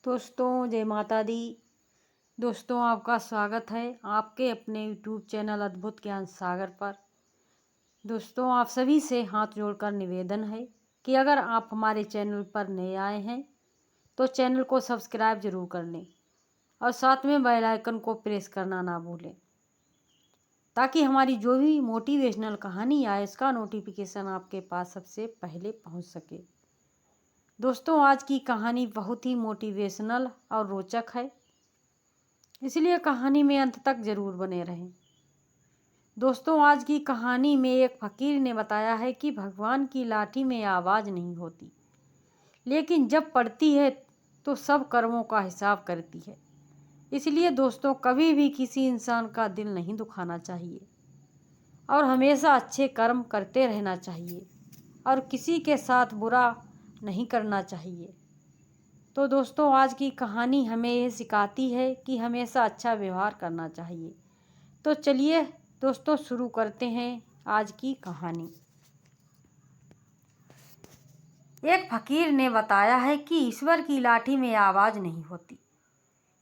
दोस्तों जय माता दी। दोस्तों आपका स्वागत है आपके अपने यूट्यूब चैनल अद्भुत ज्ञान सागर पर। दोस्तों आप सभी से हाथ जोड़कर निवेदन है कि अगर आप हमारे चैनल पर नए आए हैं तो चैनल को सब्सक्राइब जरूर कर लें और साथ में बेल आइकन को प्रेस करना ना भूलें, ताकि हमारी जो भी मोटिवेशनल कहानी आए उसका नोटिफिकेशन आपके पास सबसे पहले पहुंच सके। दोस्तों आज की कहानी बहुत ही मोटिवेशनल और रोचक है, इसलिए कहानी में अंत तक ज़रूर बने रहें। दोस्तों आज की कहानी में एक फ़कीर ने बताया है कि भगवान की लाठी में आवाज़ नहीं होती, लेकिन जब पड़ती है तो सब कर्मों का हिसाब करती है। इसलिए दोस्तों कभी भी किसी इंसान का दिल नहीं दुखाना चाहिए और हमेशा अच्छे कर्म करते रहना चाहिए और किसी के साथ बुरा नहीं करना चाहिए। तो दोस्तों आज की कहानी हमें यह सिखाती है कि हमेशा अच्छा व्यवहार करना चाहिए। तो चलिए दोस्तों शुरू करते हैं आज की कहानी। एक फकीर ने बताया है कि ईश्वर की लाठी में आवाज़ नहीं होती,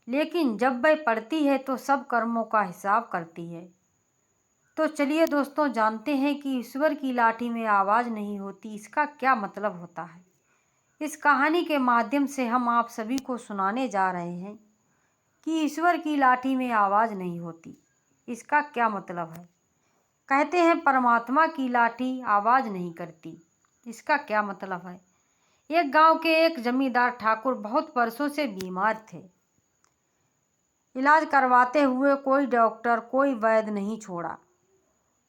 लेकिन जब वह पड़ती है तो सब कर्मों का हिसाब करती है। तो चलिए दोस्तों जानते हैं कि ईश्वर की लाठी में आवाज़ नहीं होती इसका क्या मतलब होता है। इस कहानी के माध्यम से हम आप सभी को सुनाने जा रहे हैं कि ईश्वर की लाठी में आवाज़ नहीं होती इसका क्या मतलब है। कहते हैं परमात्मा की लाठी आवाज़ नहीं करती, इसका क्या मतलब है। एक गांव के एक जमींदार ठाकुर बहुत वर्षों से बीमार थे। इलाज करवाते हुए कोई डॉक्टर कोई वैद्य नहीं छोड़ा,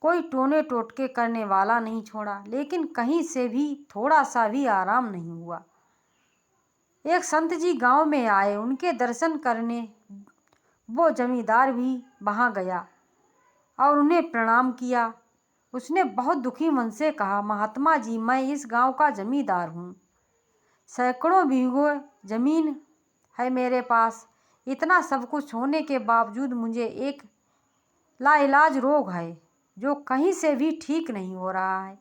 कोई टोने टोटके करने वाला नहीं छोड़ा, लेकिन कहीं से भी थोड़ा सा भी आराम नहीं हुआ। एक संत जी गांव में आए, उनके दर्शन करने वो जमींदार भी वहां गया और उन्हें प्रणाम किया। उसने बहुत दुखी मन से कहा, महात्मा जी मैं इस गांव का जमींदार हूँ, सैकड़ों बीघों जमीन है मेरे पास। इतना सब कुछ होने के बावजूद मुझे एक लाइलाज रोग है जो कहीं से भी ठीक नहीं हो रहा है।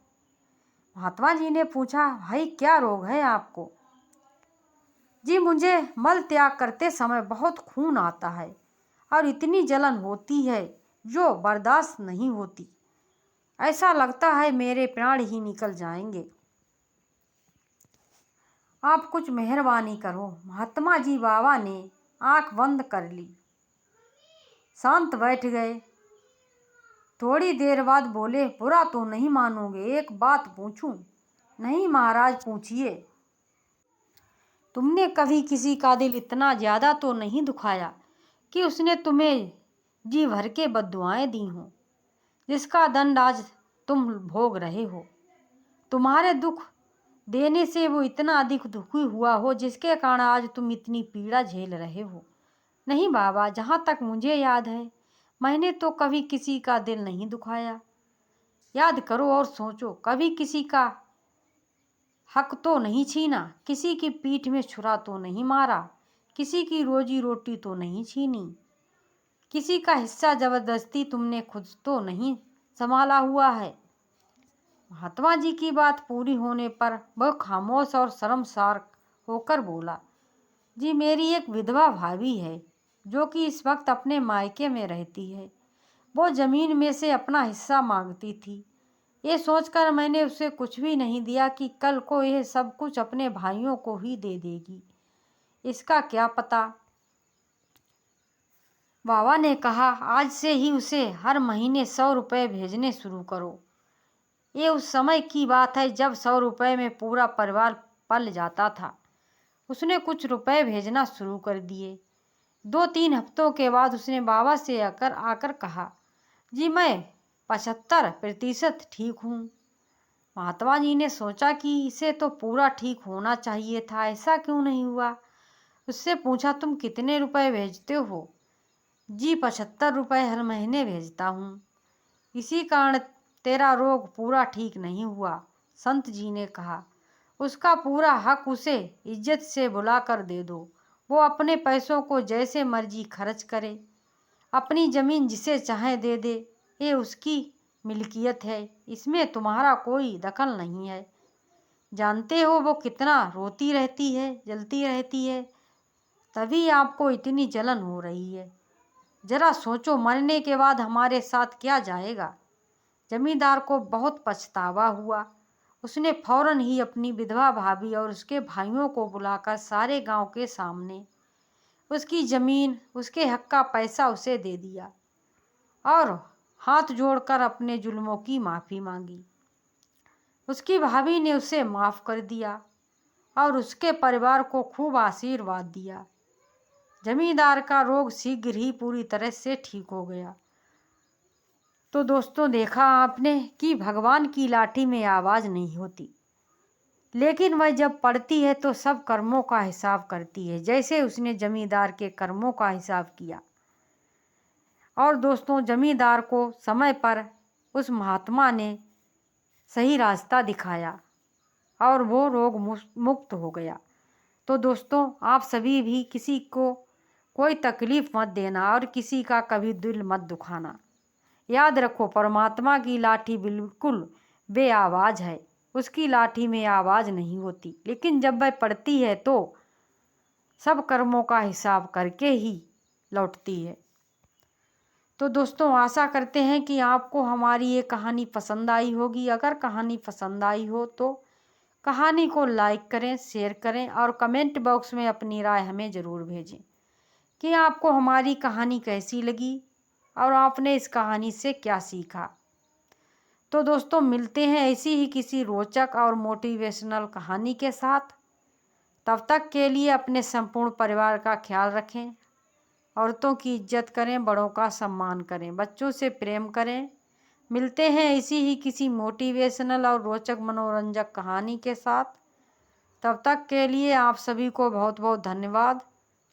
महात्मा जी ने पूछा, भाई क्या रोग है आपको। जी मुझे मल त्याग करते समय बहुत खून आता है और इतनी जलन होती है जो बर्दाश्त नहीं होती। ऐसा लगता है मेरे प्राण ही निकल जाएंगे। आप कुछ मेहरबानी करो। महात्मा जी बाबा ने आंख बंद कर ली, शांत बैठ गए। थोड़ी देर बाद बोले, बुरा तो नहीं मानोगे एक बात पूछूं। नहीं महाराज पूछिए। तुमने कभी किसी का दिल इतना ज़्यादा तो नहीं दुखाया कि उसने तुम्हें जी भर के बद्दुआएं दी हों, जिसका दंड आज तुम भोग रहे हो। तुम्हारे दुख देने से वो इतना अधिक दुखी हुआ हो जिसके कारण आज तुम इतनी पीड़ा झेल रहे हो। नहीं बाबा, जहाँ तक मुझे याद है मैंने तो कभी किसी का दिल नहीं दुखाया। याद करो और सोचो, कभी किसी का हक तो नहीं छीना, किसी की पीठ में छुरा तो नहीं मारा, किसी की रोजी रोटी तो नहीं छीनी, किसी का हिस्सा जबरदस्ती तुमने खुद तो नहीं संभाला हुआ है। महात्मा जी की बात पूरी होने पर वह खामोश और शर्मसार होकर बोला, जी मेरी एक विधवा भाभी है जो कि इस वक्त अपने मायके में रहती है। वो ज़मीन में से अपना हिस्सा मांगती थी। ये सोचकर मैंने उसे कुछ भी नहीं दिया कि कल को यह सब कुछ अपने भाइयों को ही दे देगी। इसका क्या पता। बाबा ने कहा, आज से ही उसे हर महीने 100 रुपये भेजने शुरू करो। ये उस समय की बात है जब 100 रुपये में पूरा परिवार पल जाता था। उसने कुछ रुपए भेजना शुरू कर दिए। 2-3 हफ्तों के बाद उसने बाबा से आकर कहा, जी मैं 75% ठीक हूँ। महात्मा जी ने सोचा कि इसे तो पूरा ठीक होना चाहिए था, ऐसा क्यों नहीं हुआ। उससे पूछा, तुम कितने रुपए भेजते हो। जी 75 रुपये हर महीने भेजता हूँ। इसी कारण तेरा रोग पूरा ठीक नहीं हुआ। संत जी ने कहा, उसका पूरा हक उसे इज्जत से बुलाकर दे दो। वो अपने पैसों को जैसे मर्जी खर्च करे, अपनी ज़मीन जिसे चाहे दे दे, ये उसकी मिल्कियत है, इसमें तुम्हारा कोई दखल नहीं है। जानते हो वो कितना रोती रहती है, जलती रहती है। तभी आपको इतनी जलन हो रही है। जरा सोचो, मरने के बाद हमारे साथ क्या जाएगा। जमींदार को बहुत पछतावा हुआ। उसने फौरन ही अपनी विधवा भाभी और उसके भाइयों को बुलाकर सारे गांव के सामने उसकी जमीन, उसके हक का पैसा उसे दे दिया और हाथ जोड़कर अपने जुल्मों की माफ़ी मांगी। उसकी भाभी ने उसे माफ़ कर दिया और उसके परिवार को खूब आशीर्वाद दिया। जमींदार का रोग शीघ्र ही पूरी तरह से ठीक हो गया। तो दोस्तों, देखा आपने कि भगवान की लाठी में आवाज़ नहीं होती, लेकिन वह जब पड़ती है तो सब कर्मों का हिसाब करती है, जैसे उसने जमींदार के कर्मों का हिसाब किया। और दोस्तों, जमींदार को समय पर उस महात्मा ने सही रास्ता दिखाया और वो रोग मुक्त हो गया। तो दोस्तों, आप सभी भी किसी को कोई तकलीफ़ मत देना और किसी का कभी दिल मत दुखाना। याद रखो, परमात्मा की लाठी बिल्कुल बेआवाज़ है। उसकी लाठी में आवाज़ नहीं होती, लेकिन जब वह पड़ती है तो सब कर्मों का हिसाब करके ही लौटती है। तो दोस्तों, आशा करते हैं कि आपको हमारी ये कहानी पसंद आई होगी। अगर कहानी पसंद आई हो तो कहानी को लाइक करें, शेयर करें और कमेंट बॉक्स में अपनी राय हमें ज़रूर भेजें कि आपको हमारी कहानी कैसी लगी और आपने इस कहानी से क्या सीखा। तो दोस्तों, मिलते हैं ऐसी ही किसी रोचक और मोटिवेशनल कहानी के साथ। तब तक के लिए अपने संपूर्ण परिवार का ख्याल रखें। औरतों की इज्जत करें, बड़ों का सम्मान करें, बच्चों से प्रेम करें। मिलते हैं इसी ही किसी मोटिवेशनल और रोचक मनोरंजक कहानी के साथ। तब तक के लिए आप सभी को बहुत बहुत धन्यवाद।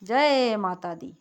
जय माता दी।